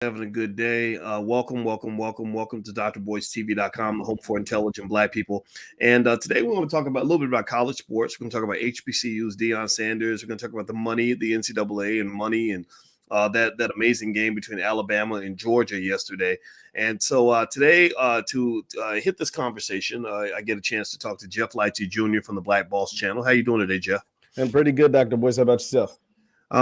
Having a good day. Welcome to drboycetv.com, the home for intelligent Black people. And today we're going to talk about a little bit about college sports. We're going to talk about HBCUs, Deion Sanders. We're going to talk about the money, the NCAA and money, and that amazing game between Alabama and Georgia yesterday. And so today, to hit this conversation, I get a chance to talk to Jeff Lighty Jr. from the Black Boss Channel. How you doing today, Jeff? I'm pretty good, Dr. Boyce. How about yourself?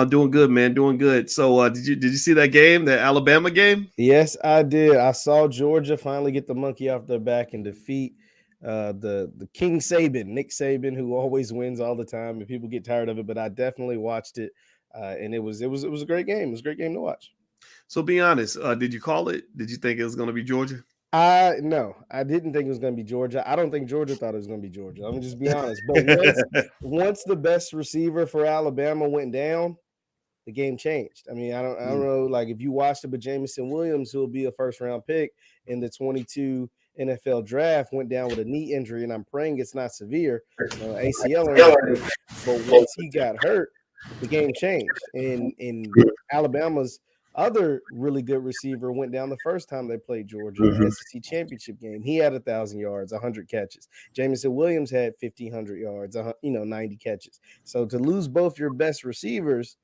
Doing good, man. Doing good. So, did you see that game, the Alabama game? Yes, I did. I saw Georgia finally get the monkey off their back and defeat the King Saban, Nick Saban, who always wins all the time, and people get tired of it. But I definitely watched it, and it was a great game. It was a great game to watch. So, be honest. Did you call it? Did you think it was going to be Georgia? No, I didn't think it was going to be Georgia. I don't think Georgia thought it was going to be Georgia. I'm gonna just be honest. But once the best receiver for Alabama went down, the game changed. I mean, I don't know, like if you watched it, but Jamison Williams, who will be a first round pick in the 22 NFL draft, went down with a knee injury, and I'm praying it's not severe, ACL or anything. But once he got hurt, the game changed. And Alabama's other really good receiver went down the first time they played Georgia in the SEC championship game. He had 1,000 yards, 100 catches. Jamison Williams had 1,500 yards, 90 catches. So to lose both your best receivers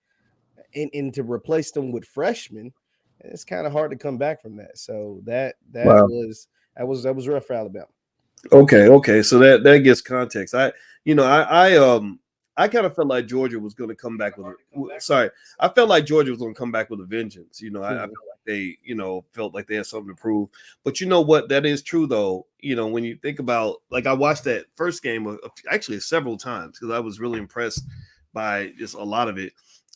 and to replace them with freshmen, it's kind of hard to come back from that. So Wow. was rough for Alabama. Okay. So that gives context. I kind of felt like Georgia was going to come back with. Sorry, I felt like Georgia was going to come back with a vengeance. I felt like they, felt like they had something to prove. But you know what? That is true though. When you think about, like, I watched that first game actually several times because I was really impressed by just a lot of it.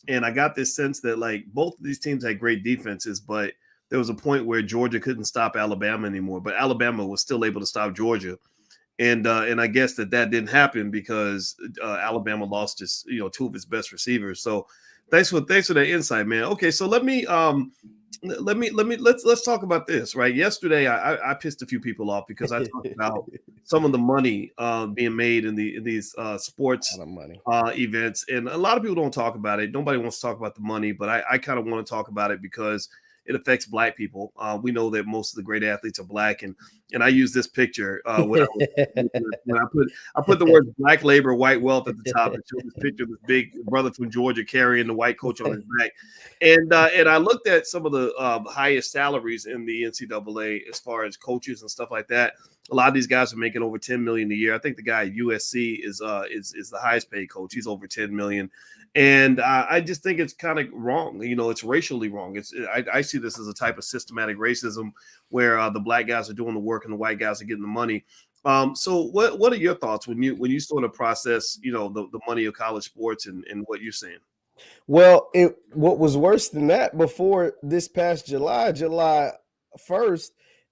And I got this sense that, like, both of these teams had great defenses, but there was a point where Georgia couldn't stop Alabama anymore, but Alabama was still able to stop Georgia. And I guess that didn't happen because Alabama lost two of its best receivers. So thanks for that insight, man. Okay, so let's talk about this. Right, yesterday I pissed a few people off because I talked about some of the money being made in these sports events, and a lot of people don't talk about it. Nobody wants to talk about the money, but I kind of want to talk about it because it affects Black people. We know that most of the great athletes are Black, and I use this picture when I put the words Black labor, white wealth at the top, and show this picture of this big brother from Georgia carrying the white coach on his back, and I looked at some of the highest salaries in the NCAA as far as coaches and stuff like that. A lot of these guys are making over 10 million a year. I think the guy at USC is the highest paid coach. He's over 10 million. And I just think it's kind of wrong. It's racially wrong. I see this as a type of systematic racism where the Black guys are doing the work and the white guys are getting the money. So what are your thoughts when you sort of process, the money of college sports and what you're saying? Well, what was worse than that before this past July 1st,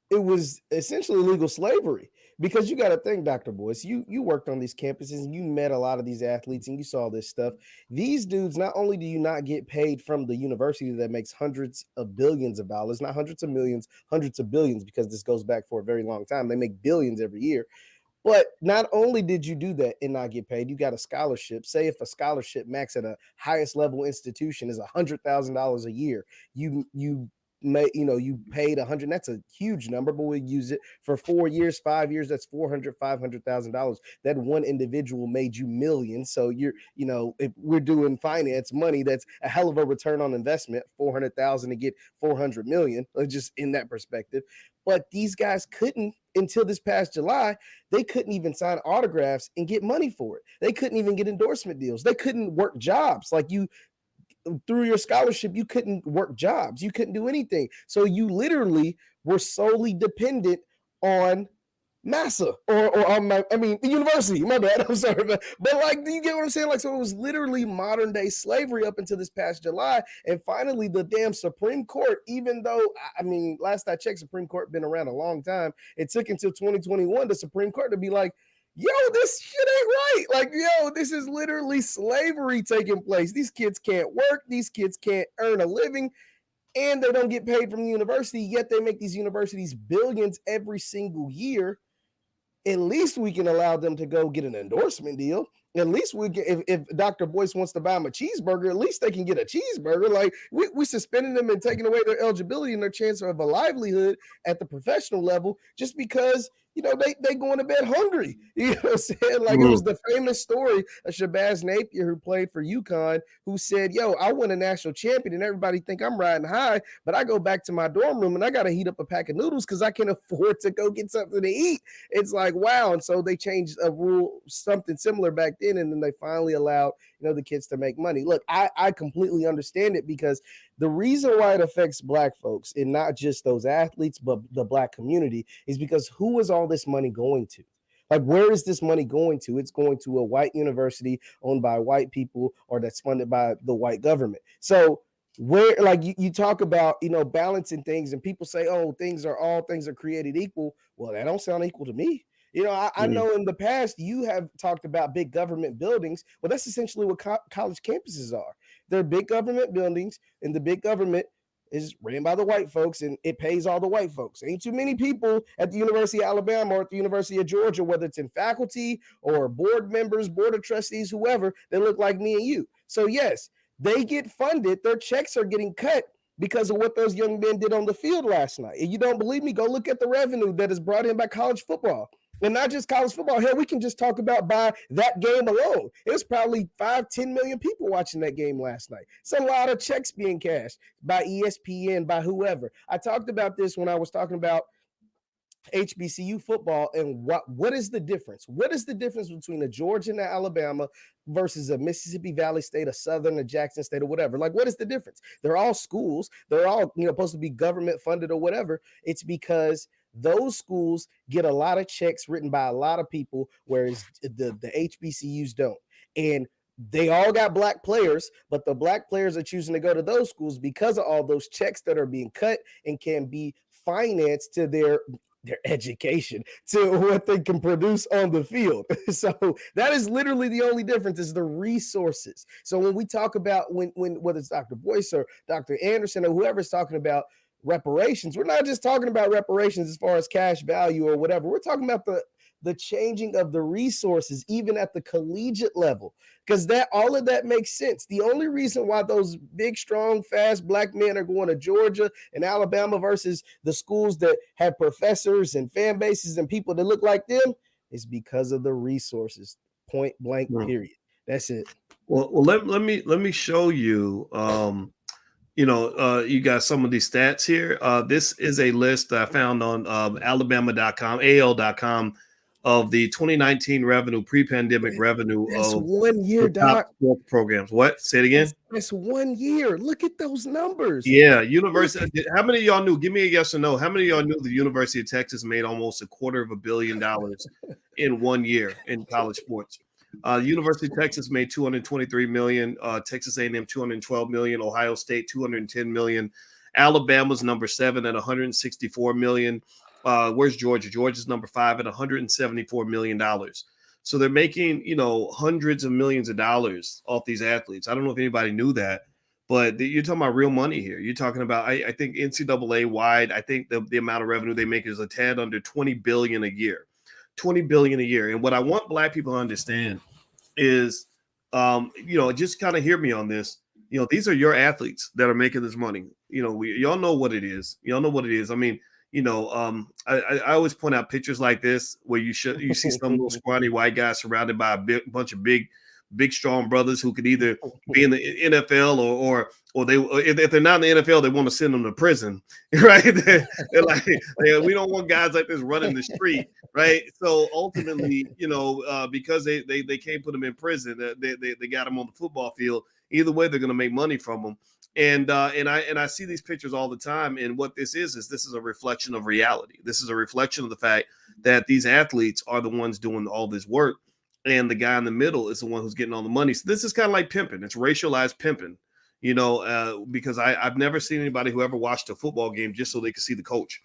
it was essentially legal slavery. Because you got to think, Dr. Boyce, you worked on these campuses and you met a lot of these athletes and you saw this stuff. These dudes, not only do you not get paid from the university that makes hundreds of billions of dollars, not hundreds of millions, hundreds of billions, because this goes back for a very long time. They make billions every year. But not only did you do that and not get paid, you got a scholarship. Say if a scholarship max at a highest level institution is $100,000 a year, you paid 100. That's a huge number, but we use it for 4 years, 5 years. That's $500,000. That one individual made you millions. So if we're doing finance money, that's a hell of a return on investment. 400,000 to get 400 million, just in that perspective. But these guys couldn't, until this past July, they couldn't even sign autographs and get money for it. They couldn't even get endorsement deals. They couldn't work jobs. Like, through your scholarship, you couldn't work jobs. You couldn't do anything. So you literally were solely dependent on Massa or on the university. My bad. I'm sorry, but like, do you get what I'm saying? Like, so it was literally modern day slavery up until this past July, and finally the damn Supreme Court. Even though last I checked, Supreme Court been around a long time. It took until 2021 the Supreme Court to be like, yo, this shit ain't right. Like, yo, this is literally slavery taking place. These kids can't work. These kids can't earn a living. And they don't get paid from the university, yet they make these universities billions every single year. At least we can allow them to go get an endorsement deal. At least we get, if Dr. Boyce wants to buy them a cheeseburger, at least they can get a cheeseburger. Like we suspending them and taking away their eligibility and their chance of a livelihood at the professional level just because they going to bed hungry. You know what I'm saying? Like it was the famous story of Shabazz Napier, who played for UConn, who said, "Yo, I won a national champion, and everybody think I'm riding high, but I go back to my dorm room and I got to heat up a pack of noodles because I can't afford to go get something to eat." It's like, wow. And so they changed a rule, something similar back then, and then they finally allowed the kids to make money. Look, I completely understand it, because the reason why it affects Black folks, and not just those athletes, but the Black community, is because who is all this money going to? Like, where is this money going to? It's going to a white university owned by white people, or that's funded by the white government. So where, like, you talk about balancing things, and people say, oh, all things are created equal. Well, that don't sound equal to me. I know in the past you have talked about big government buildings. Well, that's essentially what college campuses are. They're big government buildings, and the big government is ran by the white folks, and it pays all the white folks. Ain't too many people at the University of Alabama or at the University of Georgia, whether it's in faculty or board members, board of trustees, whoever, that look like me and you. So yes, they get funded. Their checks are getting cut because of what those young men did on the field last night. And you don't believe me? Go look at the revenue that is brought in by college football. And not just college football. Hell, we can just talk about by that game alone. It was probably 5-10 million people watching that game last night. It's a lot of checks being cashed by ESPN, by whoever. I talked about this when I was talking about HBCU football, and what is the difference? What is the difference between a Georgia and a Alabama versus a Mississippi Valley State, a Southern, a Jackson State, or whatever? Like, what is the difference? They're all schools. They're all supposed to be government funded or whatever. It's because those schools get a lot of checks written by a lot of people, whereas the HBCUs don't. And they all got Black players, but the Black players are choosing to go to those schools because of all those checks that are being cut and can be financed to their education, to what they can produce on the field. So that is literally the only difference, is the resources. So when we talk about when whether it's Dr. Boyce or Dr. Anderson or whoever's talking about reparations, we're not just talking about reparations as far as cash value or whatever. We're talking about the changing of the resources, even at the collegiate level, because that all of that makes sense. The only reason why those big, strong, fast Black men are going to Georgia and Alabama versus the schools that have professors and fan bases and people that look like them is because of the resources. Point blank, period. That's it. Well, let me show you. You got some of these stats here. This is a list that I found on Alabama.com, AL.com, of the 2019 revenue, pre-pandemic revenue of 1 year, Doc. Top programs. What? Say it again. That's 1 year. Look at those numbers. Yeah, university. How many of y'all knew? Give me a yes or no. How many of y'all knew the University of Texas made almost $250 million in 1 year in college sports? University of Texas made $223 million. Texas A&M $212 million. Ohio State $210 million. Alabama's number 7 at $164 million. Where's Georgia? Georgia's number 5 at $174 million. So they're making, hundreds of millions of dollars off these athletes. I don't know if anybody knew that, but you're talking about real money here. You're talking about, I think NCAA wide, I think the amount of revenue they make is a tad under $20 billion a year. $20 billion a year. And what I want Black people to understand is, just kind of hear me on this. These are your athletes that are making this money. Y'all know what it is. Y'all know what it is. I mean, I always point out pictures like this where you see some little scrawny white guy surrounded by a bunch of big, strong brothers who could either be in the NFL or if they're not in the NFL, they want to send them to prison, right? They're like, we don't want guys like this running the street, right? So ultimately, because they can't put them in prison, they got them on the football field. Either way, they're going to make money from them. And I see these pictures all the time. And what this is a reflection of reality. This is a reflection of the fact that these athletes are the ones doing all this work. And the guy in the middle is the one who's getting all the money. So this is kind of like pimping. It's racialized pimping, because I've never seen anybody who ever watched a football game just so they could see the coach.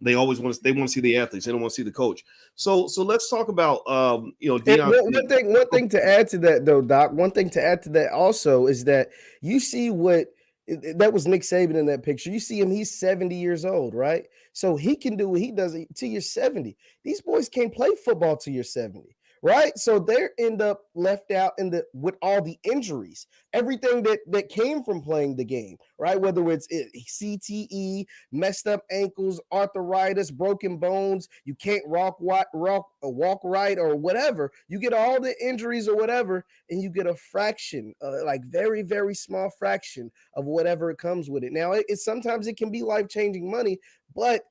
They always want to see the athletes. They don't want to see the coach. So let's talk about Deion. One thing to add to that though, Doc. One thing to add to that also is that you see that was Nick Saban in that picture. You see him, he's 70 years old, right? So he can do what he does till you're 70. These boys can't play football till you're 70, right? So they end up left out with all the injuries, everything that came from playing the game, right? Whether it's CTE, messed up ankles, arthritis, broken bones, you can't walk right or whatever. You get all the injuries or whatever, and you get a fraction, like very, very small fraction of whatever it comes with it. Now, sometimes it can be life-changing money, but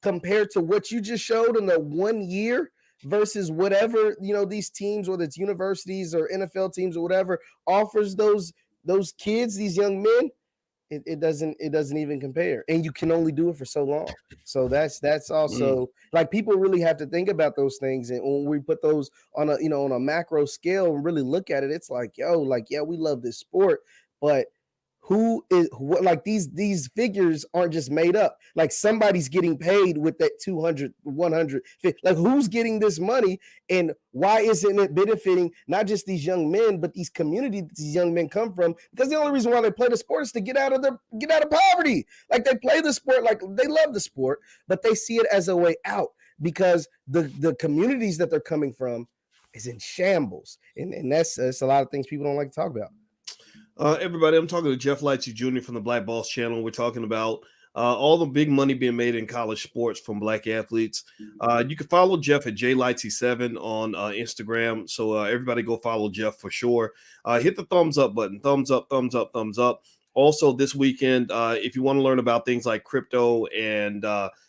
compared to what you just showed in the 1 year versus whatever, these teams, whether it's universities or NFL teams or whatever, offers those kids, these young men, it doesn't even compare. And you can only do it for so long. So that's also like, people really have to think about those things. And when we put those on a macro scale and really look at it, it's like, yeah, we love this sport, but who is what, like these figures aren't just made up. Like, somebody's getting paid with that 200, 100, like, who's getting this money, and why isn't it benefiting not just these young men, but these communities these young men come from? Because the only reason why they play the sport is to get out of poverty. Like, they play the sport, like, they love the sport, but they see it as a way out, because the communities that they're coming from is in shambles. And that's a lot of things people don't like to talk about. Everybody, I'm talking to Jeff Lightsey Jr. from the Black Boss Channel. We're talking about all the big money being made in college sports from Black athletes. You can follow Jeff at jlightsey7 on Instagram. So everybody go follow Jeff for sure. Hit the thumbs up button. Thumbs up, thumbs up, thumbs up. Also, this weekend, if you want to learn about things like crypto and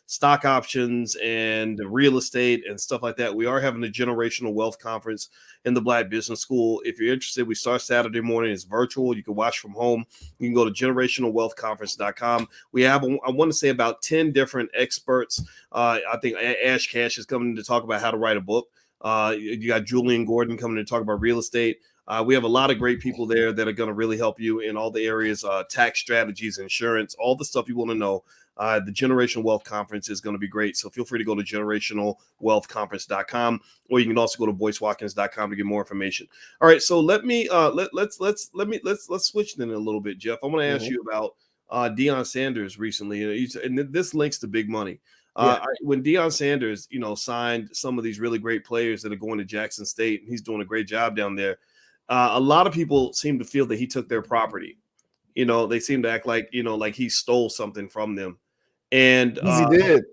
stock options and real estate and stuff like that, we are having a generational wealth conference in the Black Business School. If you're interested, we start Saturday morning. It's virtual. You can watch from home. You can go to generationalwealthconference.com. We have, I want to say, about 10 different experts. I think Ash Cash is coming to talk about how to write a book. You got Julian Gordon coming to talk about real estate. We have a lot of great people there that are going to really help you in all the areas, tax strategies, insurance, all the stuff you want to know. The Generational Wealth Conference is going to be great. So feel free to go to generationalwealthconference.com, or you can also go to boycewatkins.com to get more information. All right. So let's switch then a little bit, Jeff. I want to ask you about Deion Sanders recently. And this links to big money. When Deion Sanders, signed some of these really great players that are going to Jackson State, and he's doing a great job down there. A lot of people seem to feel that he took their property. They seem to act like, like he stole something from them. And he did,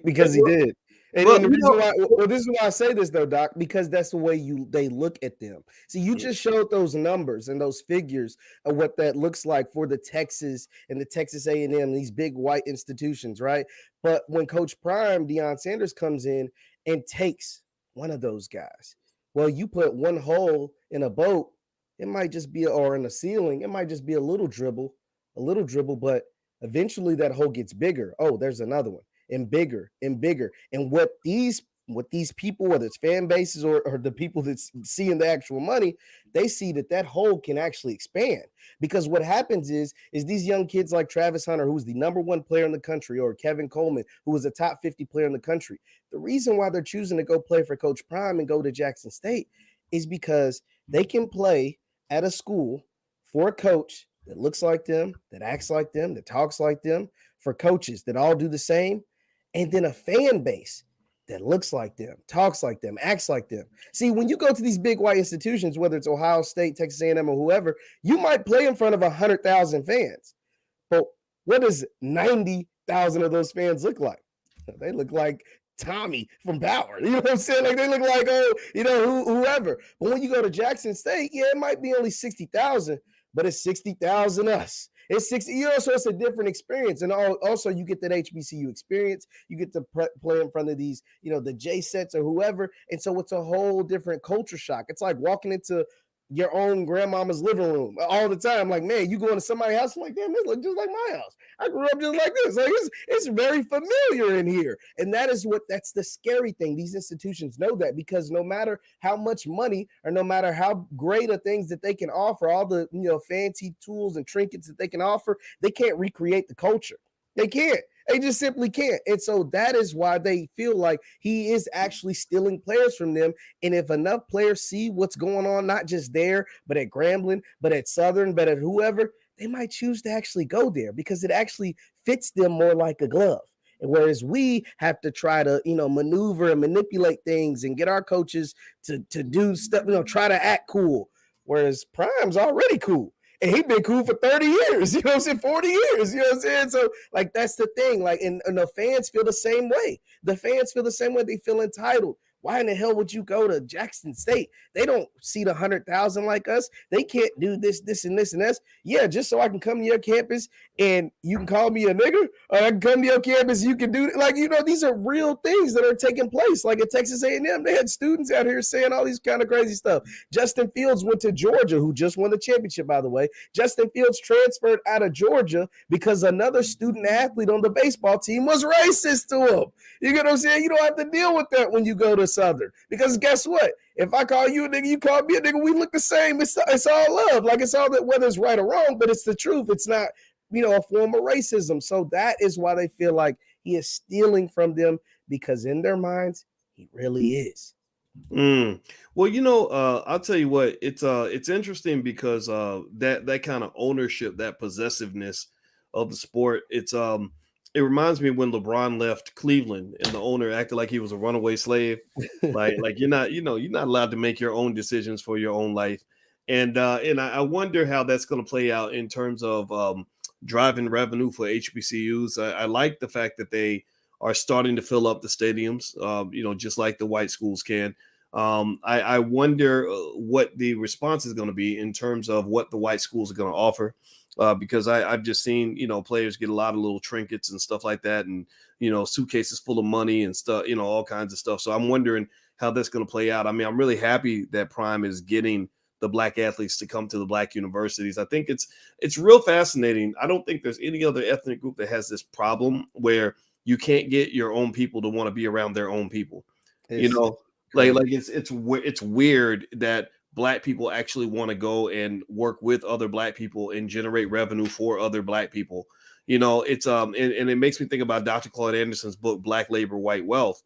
because he did. And the reason why, this is why I say this though, Doc, because that's the way they look at them. See, you just showed those numbers and those figures of what that looks like for the Texas and the Texas A&M, these big white institutions, right? But when Coach Prime, Deion Sanders, comes in and takes one of those guys, well, you put one hole in a boat, it might just be, or in a ceiling, it might just be a little dribble, but eventually that hole gets bigger. Oh, there's another one, and bigger and bigger. And what these people, whether it's fan bases or the people that's seeing the actual money, they see that hole can actually expand. Because what happens is these young kids like Travis Hunter, who's the #1 player in the country, or Kevin Coleman, who was a top 50 player in the country, the reason why they're choosing to go play for Coach Prime and go to Jackson State is because they can play at a school for a coach that looks like them, that acts like them, that talks like them, for coaches that all do the same, and then a fan base that looks like them, talks like them, acts like them. See, when you go to these big white institutions, whether it's Ohio State, Texas A&M, or whoever, you might play in front of 100,000 fans. But what does 90,000 of those fans look like? They look like Tommy from Power. You know what I'm saying? Like, they look like, whoever. But when you go to Jackson State, yeah, it might be only 60,000, but it's 60,000 us. It's 60, so it's a different experience. And also you get that HBCU experience. You get to play in front of these, the J sets or whoever. And so it's a whole different culture shock. It's like walking into your own grandmama's living room all the time. Like, man, you go into somebody's house, I'm like, damn, this looks just like my house. I grew up just like this. Like, it's very familiar in here. And that's the scary thing. These institutions know that, because no matter how much money or no matter how great of things that they can offer, all the, fancy tools and trinkets that they can offer, they can't recreate the culture. They can't. They just simply can't. And so that is why they feel like he is actually stealing players from them. And if enough players see what's going on, not just there, but at Grambling, but at Southern, but at whoever, they might choose to actually go there, because it actually fits them more like a glove. And whereas we have to try to, maneuver and manipulate things and get our coaches to do stuff, try to act cool. Whereas Prime's already cool. And he's been cool for 30 years, 40 years, So, like, that's the thing. Like, and the fans feel the same way. The fans feel the same way. They feel entitled. Why in the hell would you go to Jackson State? They don't see the 100,000 like us. They can't do this, and this, and this. Yeah, just so I can come to your campus and you can call me a nigger, or I can come to your campus, you can do, like, these are real things that are taking place. Like at Texas A&M, they had students out here saying all these kind of crazy stuff. Justin Fields went to Georgia, who just won the championship, by the way. Justin Fields transferred out of Georgia because another student athlete on the baseball team was racist to him. You get what I'm saying? You don't have to deal with that when you go to Southern. Because guess what? If I call you a nigga, you call me a nigga, we look the same. It's all love. Like, it's all that, whether it's right or wrong, but it's the truth. It's not, a form of racism. So that is why they feel like he is stealing from them, because in their minds, he really is. Well, I'll tell you what, it's interesting because that kind of ownership, that possessiveness of the sport, it reminds me when LeBron left Cleveland and the owner acted like he was a runaway slave. like you're not allowed to make your own decisions for your own life. And I wonder how that's going to play out in terms of driving revenue for HBCUs. I like the fact that they are starting to fill up the stadiums, just like the white schools can. I wonder what the response is going to be in terms of what the white schools are going to offer. Because I've just seen, players get a lot of little trinkets and stuff like that, and, suitcases full of money and stuff, all kinds of stuff. So I'm wondering how that's going to play out. I mean, I'm really happy that Prime is getting the black athletes to come to the black universities. I think it's real fascinating. I don't think there's any other ethnic group that has this problem where you can't get your own people to want to be around their own people. It's weird that black people actually want to go and work with other black people and generate revenue for other black people. And it makes me think about Dr. Claude Anderson's book, Black Labor, White Wealth.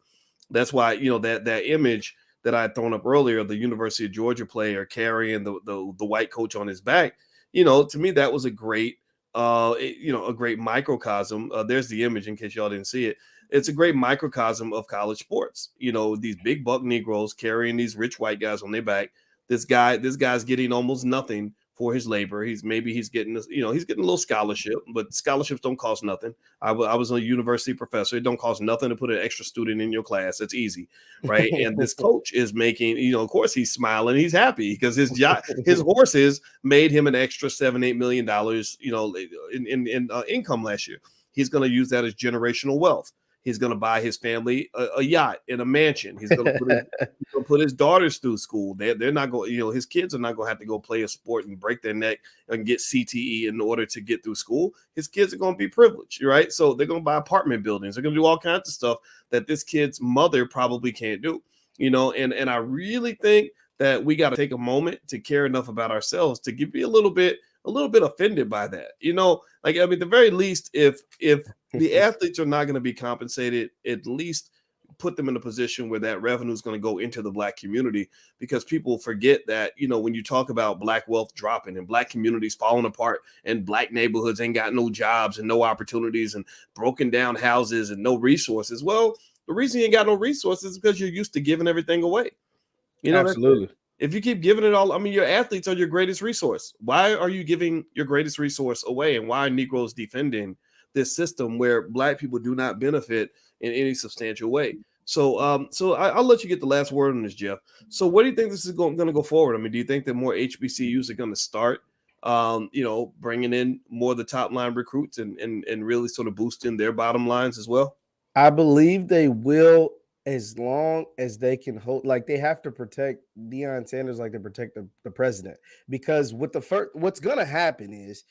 That's why, that image that I had thrown up earlier, the University of Georgia player carrying the white coach on his back, to me, that was a great, a great microcosm. There's the image in case y'all didn't see it. It's a great microcosm of college sports. These big buck Negroes carrying these rich white guys on their back. This guy's getting almost nothing for his labor. He's getting a little scholarship, but scholarships don't cost nothing. I was a university professor. It don't cost nothing to put an extra student in your class. It's easy, right? And this coach is making, of course he's smiling. He's happy because his horses made him an extra $7-8 million, in income last year. He's going to use that as generational wealth. He's going to buy his family a yacht and a mansion. He's going to put his daughters through school. They're not going, his kids are not going to have to go play a sport and break their neck and get CTE in order to get through school. His kids are going to be privileged, right? So they're going to buy apartment buildings. They're going to do all kinds of stuff that this kid's mother probably can't do, and I really think that we got to take a moment to care enough about ourselves to be a little bit offended by that. The very least, if the athletes are not going to be compensated, at least put them in a position where that revenue is going to go into the black community, because people forget that, when you talk about black wealth dropping and black communities falling apart and black neighborhoods ain't got no jobs and no opportunities and broken down houses and no resources. Well, the reason you ain't got no resources is because you're used to giving everything away. Absolutely. If you keep giving it all, your athletes are your greatest resource. Why are you giving your greatest resource away? And why are Negroes defending this system where black people do not benefit in any substantial way? So I'll let you get the last word on this, Jeff. So what do you think this is going to go forward? Do you think that more HBCUs are going to start, bringing in more of the top line recruits and really sort of boosting their bottom lines as well? I believe they will, as long as they can hold, like they have to protect Deion Sanders like they protect the president. Because what's going to happen is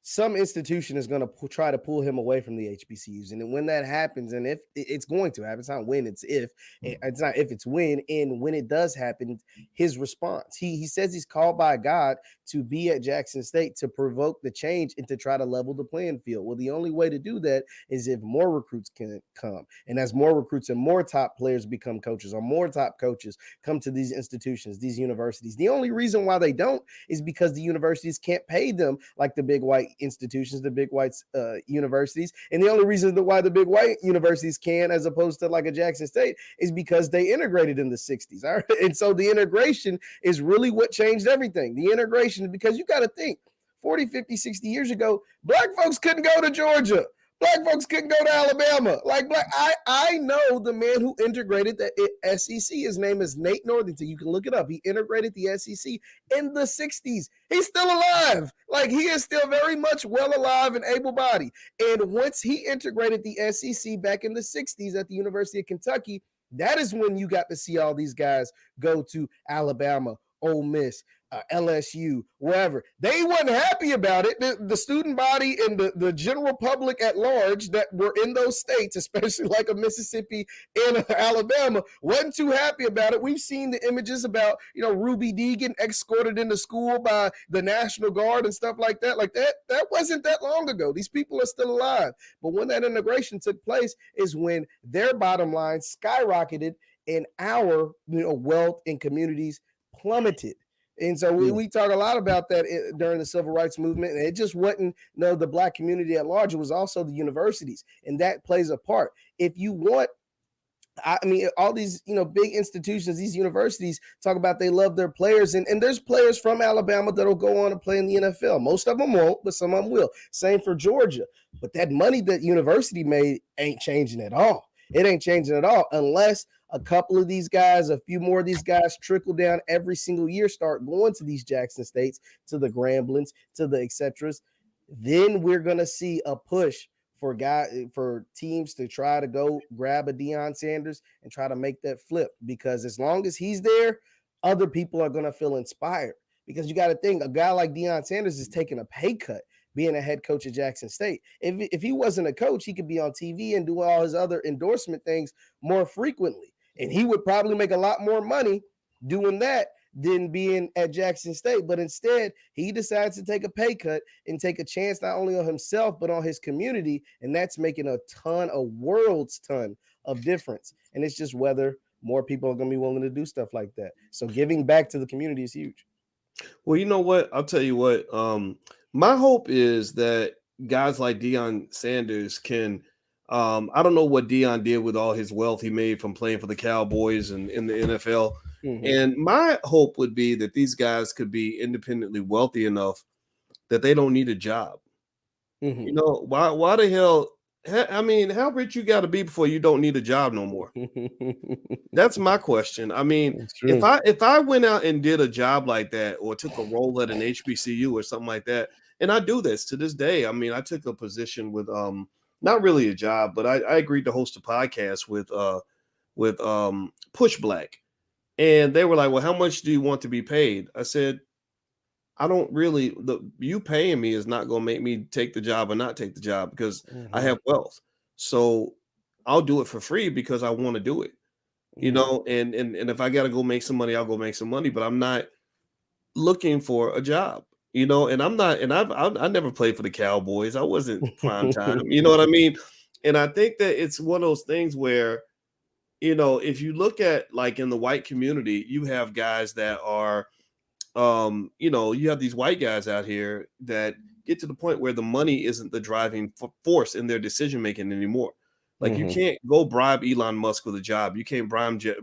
some institution is going to try to pull him away from the HBCUs. And then when that happens, and if it's going to happen, it's not when, it's if. It's not if, it's when. And when it does happen, his response. He says he's called by God to be at Jackson State to provoke the change and to try to level the playing field. Well, the only way to do that is if more recruits can come. And as more recruits and more top players become coaches, or more top coaches come to these institutions, these universities. The only reason why they don't is because the universities can't pay them like the big white white institutions, the big white universities. And the only reason why the big white universities can, as opposed to like a Jackson State, is because they integrated in the 60s. All right? And so the integration is really what changed everything. The integration, because you got to think 40, 50, 60 years ago, black folks couldn't go to Georgia. Black folks couldn't go to Alabama. I know the man who integrated the SEC. His name is Nate Northington. You can look it up. He integrated the SEC in the 60s. He's still alive. Like, he is still very much well alive and able-bodied. And once he integrated the SEC back in the 60s at the University of Kentucky, that is when you got to see all these guys go to Alabama, Ole Miss, LSU, wherever. They wasn't happy about it. The student body and the general public at large that were in those states, especially like a Mississippi and Alabama, wasn't too happy about it. We've seen the images about, Ruby Dee getting escorted into school by the National Guard and stuff like that. Like that wasn't that long ago. These people are still alive. But when that integration took place is when their bottom line skyrocketed and our wealth and communities plummeted. And so we talk a lot about that during the civil rights movement. And it just wasn't the black community at large. It was also the universities. And that plays a part. If you want, all these, big institutions, these universities talk about they love their players. And there's players from Alabama that'll go on to play in the NFL. Most of them won't, but some of them will. Same for Georgia. But that money that university made ain't changing at all. It ain't changing at all unless a couple of these guys, a few more of these guys trickle down every single year, start going to these Jackson States, to the Gramblins, to the et ceteras. Then we're going to see a push for teams to try to go grab a Deion Sanders and try to make that flip, because as long as he's there, other people are going to feel inspired, because you got to think a guy like Deion Sanders is taking a pay cut being a head coach at Jackson State. If he wasn't a coach, he could be on TV and do all his other endorsement things more frequently. And he would probably make a lot more money doing that than being at Jackson State. But instead, he decides to take a pay cut and take a chance not only on himself, but on his community. And that's making a world's ton of difference. And it's just whether more people are going to be willing to do stuff like that. So giving back to the community is huge. Well, you know what? I'll tell you what. My hope is that guys like Deion Sanders can, I don't know what Deion did with all his wealth he made from playing for the Cowboys and in the NFL. Mm-hmm. And my hope would be that these guys could be independently wealthy enough that they don't need a job. Mm-hmm. Why the hell? I mean, how rich you got to be before you don't need a job no more? That's my question. I mean, if I went out and did a job like that, or took a role at an HBCU or something like that, and I do this to this day. I mean, I took a position with not really a job, but I agreed to host a podcast with Push Black, and they were like, "Well, how much do you want to be paid?" I said, I don't really, you paying me is not going to make me take the job or not take the job, because I have wealth. So I'll do it for free because I want to do it, and if I got to go make some money, I'll go make some money, but I'm not looking for a job, and I'm not, and I never played for the Cowboys. I wasn't prime time, you know what I mean? And I think that it's one of those things where, if you look at, like, in the white community, you have guys that are, you have these white guys out here that get to the point where the money isn't the driving force in their decision making anymore. Like, you can't go bribe Elon Musk with a job. You can't bribe Jeff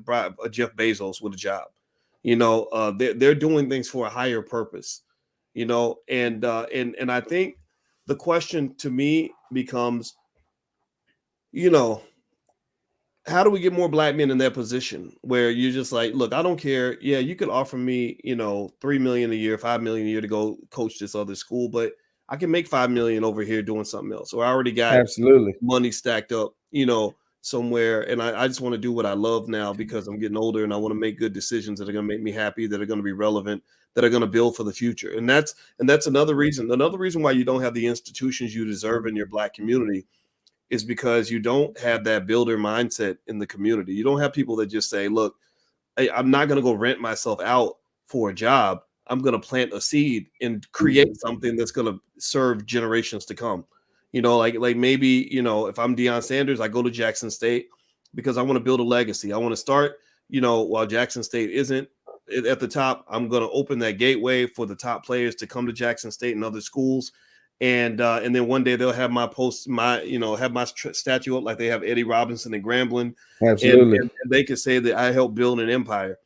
Bezos with a job. They're doing things for a higher purpose. And I think the question to me becomes, how do we get more black men in that position where you're just like, look, I don't care. Yeah, you could offer me, $3 million a year, $5 million a year to go coach this other school, but I can make $5 million over here doing something else. Or I already got money stacked up, somewhere. And I just want to do what I love now because I'm getting older and I want to make good decisions that are going to make me happy, that are going to be relevant, that are going to build for the future. And that's another reason why you don't have the institutions you deserve in your black community, is because you don't have that builder mindset in the community. You don't have people that just say, look, hey, I'm not going to go rent myself out for a job. I'm going to plant a seed and create something that's going to serve generations to come. Like maybe, if I'm Deion Sanders, I go to Jackson State because I want to build a legacy. I want to start, while Jackson State isn't at the top, I'm going to open that gateway for the top players to come to Jackson State and other schools. And then one day they'll have my statue up like they have Eddie Robinson and Grambling, Absolutely. and they can say that I helped build an empire.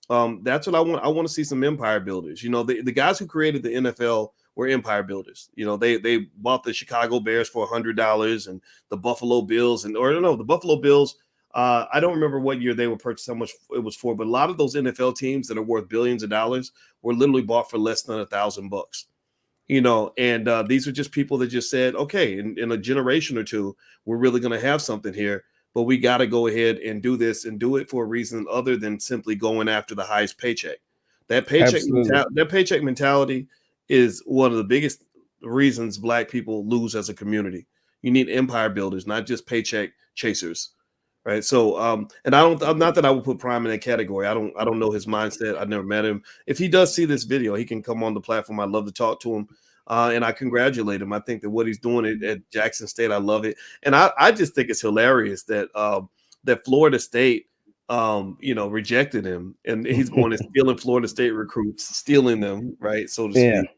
That's what I want. I want to see some empire builders. The guys who created the NFL were empire builders. They bought the Chicago Bears for $100 and the Buffalo Bills the Buffalo Bills. I don't remember what year they were purchased, how much it was for, but a lot of those NFL teams that are worth billions of dollars were literally bought for less than $1,000. And these are just people that just said, okay, in a generation or two, we're really going to have something here, but we got to go ahead and do this and do it for a reason other than simply going after the highest paycheck. That paycheck mentality is one of the biggest reasons Black people lose as a community. You need empire builders, not just paycheck chasers. Right. So, and I'm not that I would put Prime in that category. I don't know his mindset. I've never met him. If he does see this video, he can come on the platform. I'd love to talk to him. And I congratulate him. I think that what he's doing at Jackson State, I love it. And I just think it's hilarious that that Florida State, rejected him, and he's going and stealing Florida State recruits, stealing them, right, so to speak.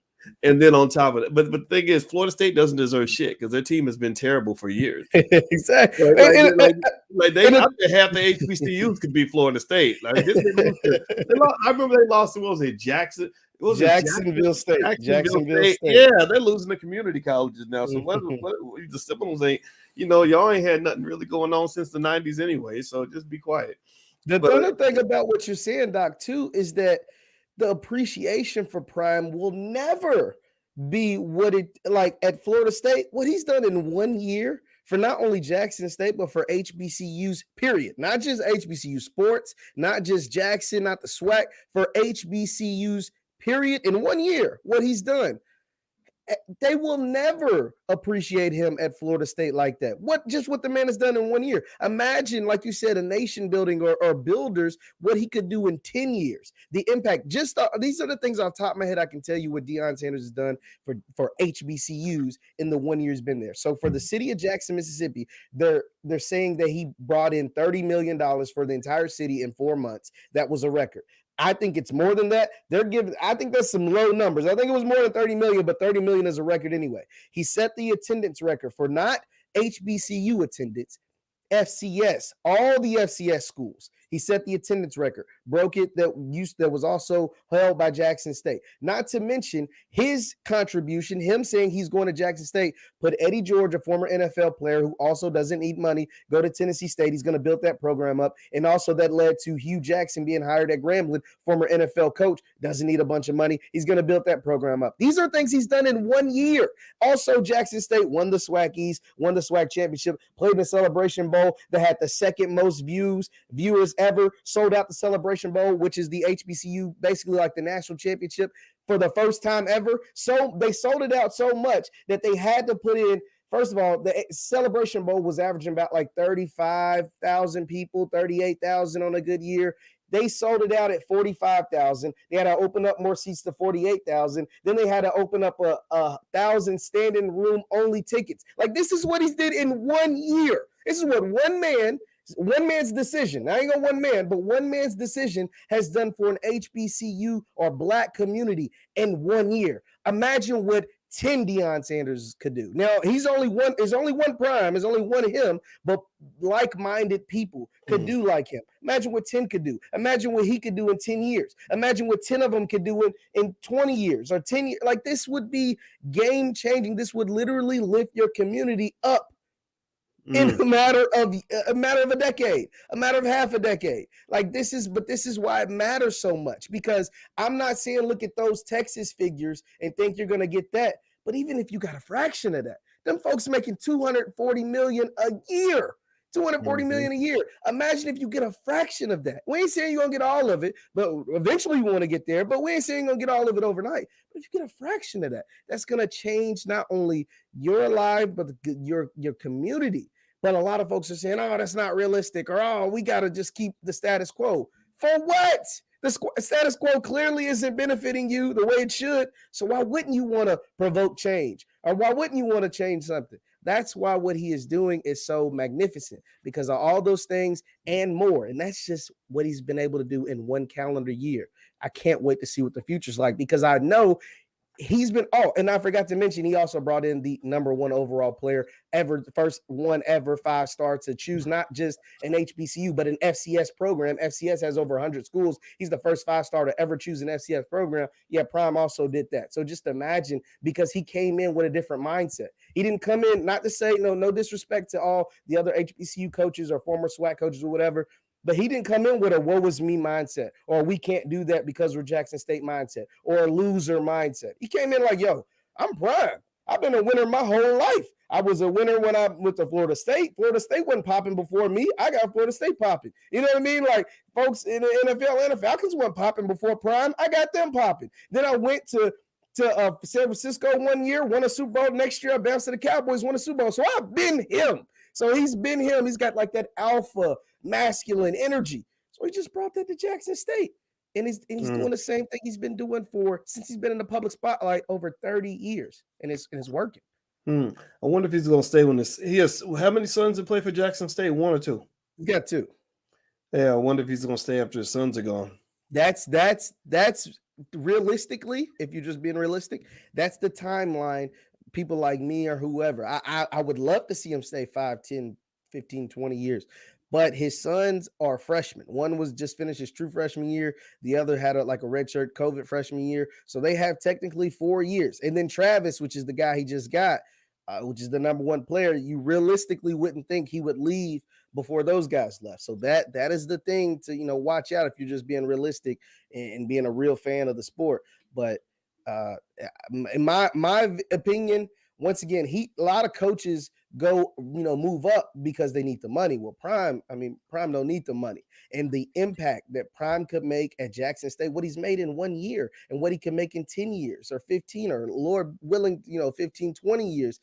And then on top of it, but the thing is, Florida State doesn't deserve shit because their team has been terrible for years. Exactly. Right? I think half the HBCUs could beat Florida State. Like this, I remember they lost to, what was it, Jacksonville State. Jacksonville State. Yeah, they're losing the community colleges now. So what the Seminoles ain't, y'all ain't had nothing really going on since the 90s anyway. So just be quiet. The other thing about what you're saying, Doc, too, is that the appreciation for Prime will never be what it like at Florida State. What he's done in 1 year for not only Jackson State, but for HBCUs, period. Not just HBCU sports, not just Jackson, not the SWAC, for HBCUs, period. In 1 year, what he's done. They will never appreciate him at Florida State like that. What the man has done in 1 year. Imagine, like you said, a nation building or builders, what he could do in 10 years. The impact, these are the things off the top of my head I can tell you what Deion Sanders has done for HBCUs in the 1 year he's been there. So for the city of Jackson, Mississippi, they're saying that he brought in $30 million for the entire city in 4 months. That was a record. I think it's more than that. I think that's some low numbers. I think it was more than 30 million, but 30 million is a record anyway. He set the attendance record for not HBCU attendance, FCS, all the FCS schools. He set the attendance record, broke it that was also held by Jackson State. Not to mention his contribution, him saying he's going to Jackson State, put Eddie George, a former NFL player who also doesn't need money, go to Tennessee State. He's going to build that program up. And also that led to Hugh Jackson being hired at Grambling, former NFL coach, doesn't need a bunch of money. He's going to build that program up. These are things he's done in 1 year. Also, Jackson State won the SWAC East, won the SWAC Championship, played in the Celebration Bowl that had the second most viewers ever, sold out the Celebration Bowl, which is the HBCU, basically like the national championship for the first time ever. So they sold it out so much that they had to put in, first of all, the Celebration Bowl was averaging about like 35,000 people, 38,000 on a good year. They sold it out at 45,000. They had to open up more seats to 48,000. Then they had to open up a 1,000 standing room only tickets. Like, this is what he did in 1 year. This is what one man's decision, I ain't gonna one man, but one man's decision has done for an HBCU or Black community in 1 year. Imagine what 10 Deion Sanders could do. Now, there's only one Prime, there's only one of him, but like-minded people could do like him. Imagine what 10 could do. Imagine what he could do in 10 years. Imagine what 10 of them could do in 20 years or 10 years. Like, this would be game-changing. This would literally lift your community up in a matter of a decade, a matter of half a decade. Like, this is why it matters so much, because I'm not saying look at those Texas figures and think you're going to get that. But even if you got a fraction of that, them folks making $240 million a year. $240 million a year. Imagine if you get a fraction of that. We ain't saying you're going to get all of it, but eventually we want to get there. But we ain't saying you're going to get all of it overnight. But if you get a fraction of that, that's going to change not only your life, but your community. But a lot of folks are saying, oh, that's not realistic, or, oh, we got to just keep the status quo. For what? The status quo clearly isn't benefiting you the way it should. So why wouldn't you want to provoke change? Or why wouldn't you want to change something? That's why what he is doing is so magnificent, because of all those things and more. And that's just what he's been able to do in one calendar year. I can't wait to see what the future's like, because I know he's been, and I forgot to mention, he also brought in the #1 overall player ever, the first one ever 5-star to choose not just an HBCU, but an FCS program. FCS has over 100 schools. He's the first 5-star to ever choose an FCS program. Yeah, Prime also did that. So just imagine, because he came in with a different mindset. He didn't come in, not to say no disrespect to all the other HBCU coaches or former SWAC coaches or whatever, but he didn't come in with a woe is me mindset, or we can't do that because we're Jackson State mindset, or a loser mindset. He came in like, yo, I'm Prime. I've been a winner my whole life. I was a winner when I went to Florida State. Florida State wasn't popping before me. I got Florida State popping. You know what I mean? Like, folks in the NFL and the Falcons weren't popping before Prime. I got them popping. Then I went to San Francisco one year, won a Super Bowl. Next year, I bounced to the Cowboys, won a Super Bowl. So I've been him. So he's been him. He's got like that alpha masculine energy. So he just brought that to Jackson State. And he's doing the same thing he's been doing since he's been in the public spotlight over 30 years. And it's working. I wonder if he's going to stay when he has, how many sons that play for Jackson State? 1 or 2? He's got 2. Yeah, I wonder if he's going to stay after his sons are gone. That's realistically, if you're just being realistic, that's the timeline. People like me or whoever, I would love to see him stay 5, 10, 15, 20 years. But his sons are freshmen. One was just finished his true freshman year. The other had a redshirt COVID freshman year. So they have technically 4 years. And then Travis, which is the guy he just got, which is the #1 player, you realistically wouldn't think he would leave before those guys left. So that is the thing to watch out if you're just being realistic and being a real fan of the sport. But in my opinion, once again, a lot of coaches go move up because they need the money. Well, Prime don't need the money, and the impact that Prime could make at Jackson State, what he's made in 1 year and what he can make in 10 years or 15 or Lord willing 15, 20 years.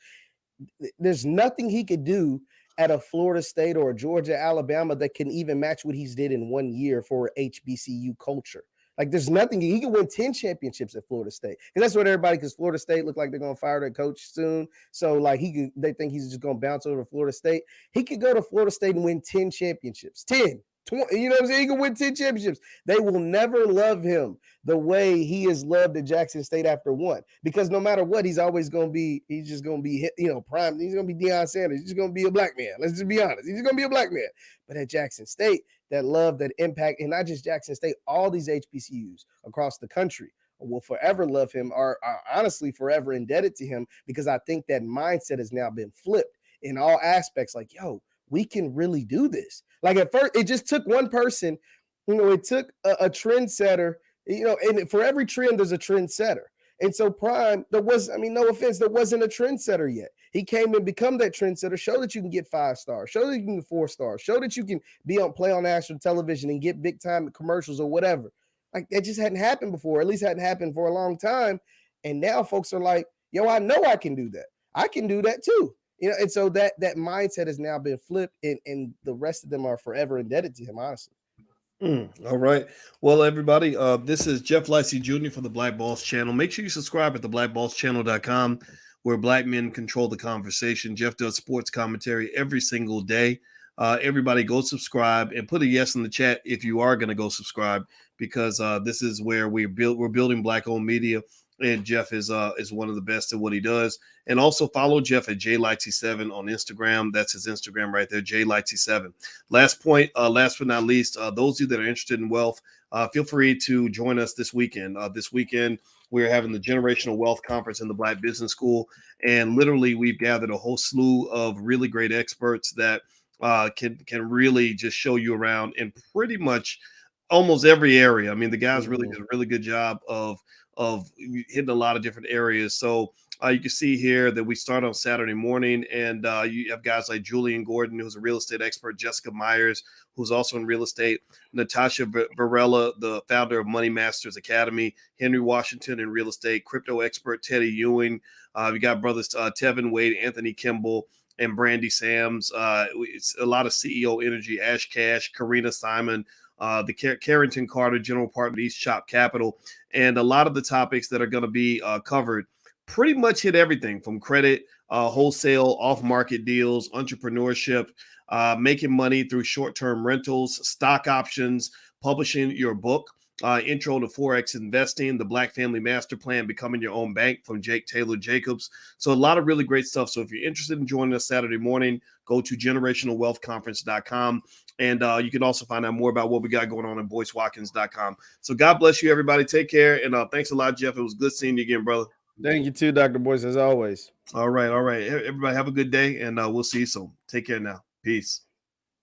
There's nothing he could do at a Florida State or a Georgia, Alabama that can even match what he's did in 1 year for HBCU culture. Like, there's nothing. He could win 10 championships at Florida State. And that's what everybody, because Florida State look like they're going to fire their coach soon. So, they think he's just going to bounce over to Florida State. He could go to Florida State and win 10 championships. 10. 20, you know what I'm saying? He can win 10 championships. They will never love him the way he is loved at Jackson State after 1. Because no matter what, he's always going to be, he's just going to be, Prime. He's going to be Deion Sanders. He's just going to be a black man. Let's just be honest. He's just going to be a black man. But at Jackson State, that love, that impact, and not just Jackson State, all these HBCUs across the country will forever love him, are honestly forever indebted to him, because I think that mindset has now been flipped in all aspects. Like, yo, we can really do this. Like, at first, it just took one person, it took a trendsetter, and for every trend, there's a trendsetter. And so Prime, no offense, there wasn't a trendsetter yet. He came and become that trendsetter, show that you can get 5 stars, show that you can get 4 stars, show that you can play on national television and get big time commercials or whatever. Like, that just hadn't happened before, at least hadn't happened for a long time. And now folks are like, yo, I know I can do that. I can do that too. And so that mindset has now been flipped, and the rest of them are forever indebted to him, honestly. All right. Well, everybody, this is Jeff Licey Jr. from the Black Boss Channel. Make sure you subscribe at theblackbosschannel.com, where black men control the conversation. Jeff does sports commentary every single day. Everybody go subscribe and put a yes in the chat if you are going to go subscribe, because this is where we're building black-owned media. And Jeff is one of the best at what he does. And also follow Jeff at JLightsy7 on Instagram. That's his Instagram right there, JLightsy7. Last point, last but not least, those of you that are interested in wealth, feel free to join us this weekend. This weekend, we're having the Generational Wealth Conference in the Black Business School. And literally, we've gathered a whole slew of really great experts that can really just show you around in pretty much almost every area. I mean, the guys really did a really good job of hitting a lot of different areas. So you can see here that we start on Saturday morning, and you have guys like Julian Gordon, who's a real estate expert, Jessica Myers, who's also in real estate, Natasha Varela, the founder of Money Masters Academy, Henry Washington in real estate, crypto expert Teddy Ewing. We got brothers Tevin Wade, Anthony Kimball, and Brandy Sams. It's a lot of CEO energy, Ash Cash, Karina Simon, the Carrington Carter, general partner, East Shop Capital. And a lot of the topics that are going to be covered pretty much hit everything from credit, wholesale, off-market deals, entrepreneurship, making money through short-term rentals, stock options, publishing your book. Intro to Forex Investing, the Black Family Master Plan, Becoming Your Own Bank from Jake Taylor Jacobs. So a lot of really great stuff. So if you're interested in joining us Saturday morning, go to generationalwealthconference.com. And you can also find out more about what we got going on at boycewatkins.com. So God bless you, everybody. Take care. And thanks a lot, Jeff. It was good seeing you again, brother. Thank you too, Dr. Boyce, as always. All right. Everybody have a good day, and we'll see you soon. Take care now. Peace.